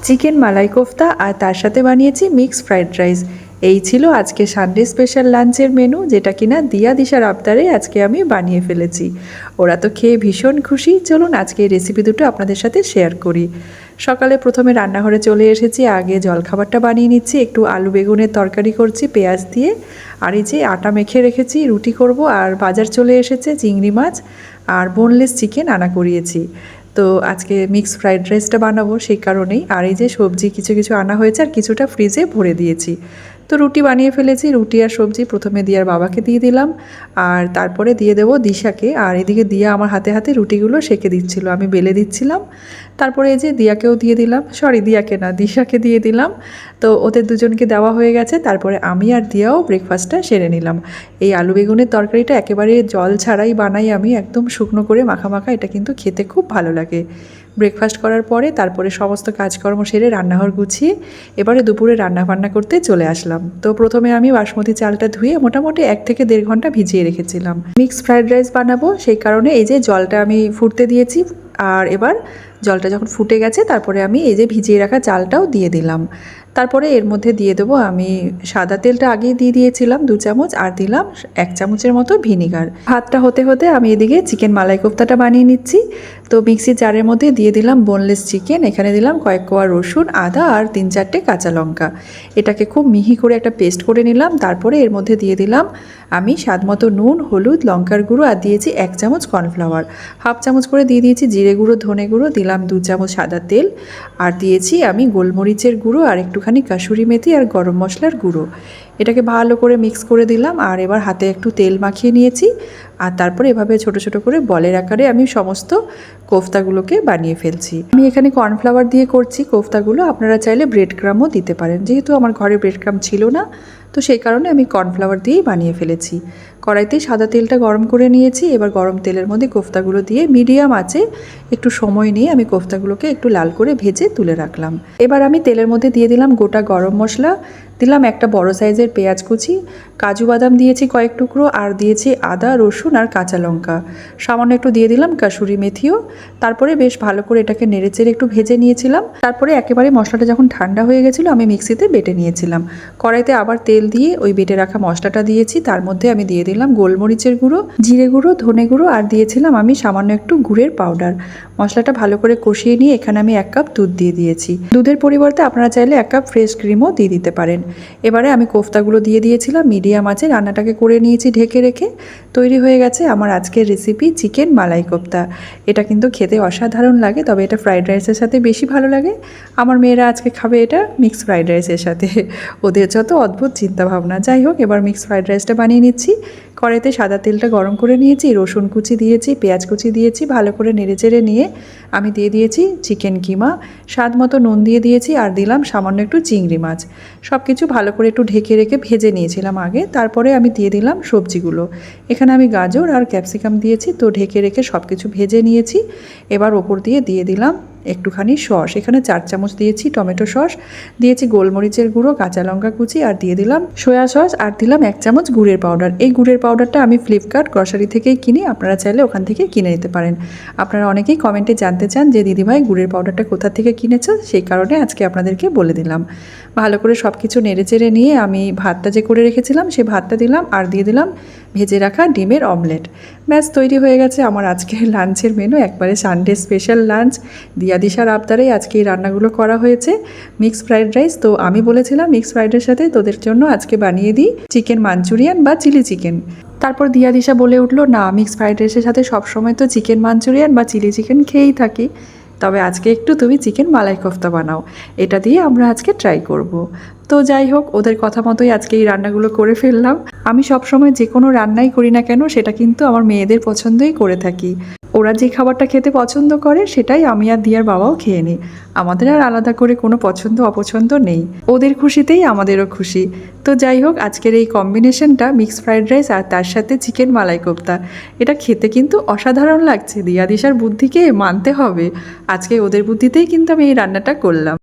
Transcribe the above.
Chicken মালাই কোফতা আর তার সাথে বানিয়েছি মিক্স ফ্রাইড রাইস। এই ছিল আজকে সানডে স্পেশাল লাঞ্চের মেনু, যেটা কিনা দিয়া দিশার আবদারে আজকে আমি বানিয়ে ফেলেছি। ওরা তো খেয়ে ভীষণ খুশি। চলুন আজকে এই রেসিপি দুটো আপনাদের সাথে শেয়ার করি। সকালে প্রথমে রান্নাঘরে চলে এসেছি, আগে জলখাবারটা বানিয়ে নিচ্ছি। একটু আলু বেগুনের তরকারি করছি পেঁয়াজ দিয়ে, আর এই যে আটা মেখে রেখেছি রুটি করব। আর বাজার চলে এসেছে চিংড়ি মাছ আর বোনলেস চিকেন আনা করিয়েছি। তো আজকে মিক্স ফ্রাইড রাইসটা বানাবো সেই কারণেই। আর এই যে সবজি কিছু কিছু আনা হয়েছে আর কিছুটা ফ্রিজে ভরে দিয়েছি। তো রুটি বানিয়ে ফেলেছি। রুটি আর সবজি প্রথমে দিয়ার বাবাকে দিয়ে দিলাম, আর তারপরে দিয়ে দেবো দিশাকে। আর এদিকে দিয়া আমার হাতে হাতে রুটিগুলো সেঁকে দিচ্ছিল, আমি বেলে দিচ্ছিলাম। তারপরে এই যে দিয়াকেও দিয়ে দিলাম, সরি দিয়াকে না দিশাকে দিয়ে দিলাম। তো ওদের দুজনকে দেওয়া হয়ে গেছে। তারপরে আমি আর দিয়াও ব্রেকফাস্টটা সেরে নিলাম। এই আলু বেগুনের তরকারিটা একেবারে জল ছাড়াই বানাই আমি, একদম শুকনো করে মাখা মাখা। এটা কিন্তু খেতে খুব ভালো লাগে। ব্রেকফাস্ট করার পরে তারপরে সমস্ত কাজকর্ম সেরে রান্নাঘর গুছিয়ে এবারে দুপুরে রান্না করতে চলে আসলাম। তো প্রথমে আমি বাসমতি চালটা ধুয়ে মোটামুটি 1 থেকে 1.5 ঘন্টা ভিজিয়ে রেখেছিলাম। মিক্স ফ্রাইড রাইস বানাবো সেই কারণে এই যে জলটা আমি ফুটতে দিয়েছি। আর এবার জলটা যখন ফুটে গেছে তারপরে আমি এই যে ভিজিয়ে রাখা চালটাও দিয়ে দিলাম। তারপরে এর মধ্যে দিয়ে দেবো আমি সাদা তেলটা আগেই দিয়ে দিয়েছিলাম 2 চামচ, আর দিলাম 1 চামচের মতো ভিনিগার। ভাতটা হতে হতে আমি এদিকে চিকেন মালাই কোফতাটা বানিয়ে নিচ্ছি। তো মিক্সির জারের মধ্যে দিয়ে দিলাম বোনলেস চিকেন, এখানে দিলাম কয়েক কোয়া রসুন, আদা আর 3-4টে কাঁচা লঙ্কা। এটাকে খুব মিহি করে একটা পেস্ট করে নিলাম। তারপরে এর মধ্যে দিয়ে দিলাম আমি স্বাদ মতো নুন, হলুদ, লঙ্কার গুঁড়ো, আর দিয়েছি 1 চামচ কর্নফ্লাওয়ার। 1/2 চামচ করে দিয়ে দিয়েছি জিরে গুঁড়ো, ধনে গুঁড়ো, দিলাম 2 চামচ সাদা তেল, আর দিয়েছি আমি গোলমরিচের গুঁড়ো আর একটুখানি কাসুরি মেথি আর গরম মশলার গুঁড়ো। এটাকে ভালো করে মিক্স করে দিলাম। আর এবার হাতে একটু তেল মাখিয়ে নিয়েছি। আর তারপরে এভাবে ছোট ছোট করে বলের আকারে আমি সমস্ত কোফতাগুলোকে বানিয়ে ফেলছি। আমি এখানে কর্নফ্লাওয়ার দিয়ে করছি কোফতাগুলো, আপনারা চাইলে ব্রেড ক্রামও দিতে পারেন। যেহেতু আমার ঘরে ব্রেড ক্রাম ছিল না, তো সেই কারণে আমি কর্নফ্লাওয়ার দিয়েই বানিয়ে ফেলেছি। কড়াইতে সাদা তেলটা গরম করে নিয়েছি। এবার গরম তেলের মধ্যে কোফতাগুলো দিয়ে মিডিয়াম আঁচে একটু সময় নিয়ে আমি কোফতাগুলোকে একটু লাল করে ভেজে তুলে রাখলাম। এবার আমি তেলের মধ্যে দিয়ে দিলাম গোটা গরম মশলা, দিলাম একটা বড় সাইজের পেঁয়াজ কুচি, কাজু বাদাম দিয়েছি কয়েক টুকরো, আর দিয়েছি আদা, রসুন আর কাঁচা লঙ্কা। সামান্য একটু দিয়ে দিলাম কাসুরি মেথিও। তারপরে বেশ ভালো করে এটাকে নেড়েচেড়ে একটু ভেজে নিয়েছিলাম। তারপরে একেবারে মশলাটা যখন ঠান্ডা হয়ে গেছিলো আমি মিক্সিতে বেটে নিয়েছিলাম। কড়াইতে আবার তেল দিয়ে ওই বেটে রাখা মশলাটা দিয়েছি। তার মধ্যে আমি দিয়ে দিলাম গোলমরিচের গুঁড়ো, জিরে গুঁড়ো, ধনে গুঁড়ো, আর দিয়েছিলাম আমি সামান্য একটু গুড়ের পাউডার। মশলাটা ভালো করে কষিয়ে নিয়ে এখানে আমি 1 কাপ দুধ দিয়ে দিয়েছি। দুধের পরিবর্তে আপনারা চাইলে 1 কাপ ফ্রেশ ক্রিমও দিয়ে দিতে পারেন। এবারে আমি কোফতাগুলো দিয়ে দিয়েছিলাম, মিডিয়াম আঁচে রান্নাটাকে করে নিয়েছি ঢেকে রেখে। তৈরি হয়ে গেছে আমার আজকের রেসিপি চিকেন মালাই কোফতা। এটা কিন্তু খেতে অসাধারণ লাগে, তবে এটা ফ্রাইড রাইসের সাথে বেশি ভালো লাগে। আমার মেয়েরা আজকে খাবে এটা মিক্স ফ্রাইড রাইসের সাথে। ওদের যত অদ্ভুত চিন্তাভাবনা। যাই হোক, এবার মিক্স ফ্রাইড রাইসটা বানিয়ে নিচ্ছি। কড়াইতে সাদা তেলটা গরম করে নিয়েছি, রসুন কুচি দিয়েছি, পেঁয়াজ কুচি দিয়েছি, ভালো করে নেড়েচেড়ে নিয়ে আমি দিয়ে দিয়েছি চিকেন কিমা, স্বাদ মতো নুন দিয়ে দিয়েছি, আর দিলাম সামান্য একটু চিংড়ি মাছ। সব কিছু ভালো করে একটু ঢেকে রেখে ভেজে নিয়েছিলাম আগে। তারপরে আমি দিয়ে দিলাম সবজিগুলো। এখানে আমি গাজর আর ক্যাপসিকাম দিয়েছি। তো ঢেকে রেখে সব কিছু ভেজে নিয়েছি। এবার ওপর দিয়ে দিলাম একটুখানি সস। এখানে 4 চামচ দিয়েছি টমেটো সস, দিয়েছি গোলমরিচের গুঁড়ো, কাঁচা লঙ্কা কুচি, আর দিয়ে দিলাম সয়া সস, আর দিলাম 1 চামচ গুড়ের পাউডার। এই গুড়ের পাউডারটা আমি ফ্লিপকার্ট গ্রসারি থেকেই কিনি, আপনারা চাইলে ওখান থেকে কিনে নিতে পারেন। আপনারা অনেকেই কমেন্টে জানতে চান যে দিদিভাই গুড়ের পাউডারটা কোথা থেকে কিনেছো, সেই কারণে আজকে আপনাদেরকে বলে দিলাম। ভালো করে সব কিছু নেড়েচেড়ে নিয়ে আমি ভাতটা যে করে রেখেছিলাম সেই ভাতটা দিলাম, আর দিয়ে দিলাম ভেজে রাখা ডিমের অমলেট। ব্যাস তৈরি হয়ে গেছে আমার আজকের লাঞ্চের মেনু, একবারে সানডে স্পেশাল লাঞ্চ। দিয়া দিশার আবদারেই আজকে এই রান্নাগুলো করা হয়েছে। মিক্স ফ্রাইড রাইস, তো আমি বলেছিলাম মিক্স ফ্রাইড রাইসের সাথে তোদের জন্য আজকে বানিয়ে দিই চিকেন মাঞ্চুরিয়ান বা চিলি চিকেন। তারপর দিয়া দিশা বলে উঠলো, না মিক্স ফ্রাইড রাইসের সাথে সবসময় তো চিকেন মাঞ্চুরিয়ান বা চিলি চিকেন খেয়েই থাকি, তবে আজকে একটু তুমি চিকেন মালাই কোফতা বানাও, এটা দিয়ে আমরা আজকে ট্রাই করব। তো যাই হোক, ওদের কথা মতোই আজকে এই রান্নাগুলো করে ফেললাম। আমি সবসময় যে কোনো রান্নাই করি না কেন সেটা কিন্তু আমার মেয়েদের পছন্দই করে থাকি। ওরা যে খাবারটা খেতে পছন্দ করে সেটাই আমি আর দিয়ার বাবাও খেয়ে নিই। আমাদের আর আলাদা করে কোনো পছন্দ অপছন্দ নেই, ওদের খুশিতেই আমাদেরও খুশি। তো যাই হোক, আজকের এই কম্বিনেশনটা মিক্স ফ্রাইড রাইস আর তার সাথে চিকেন মালাই কোফতা, এটা খেতে কিন্তু অসাধারণ লাগছে। দিয়া দিশার বুদ্ধিকে মানতে হবে, আজকে ওদের বুদ্ধিতেই কিন্তু আমি এই রান্নাটা করলাম।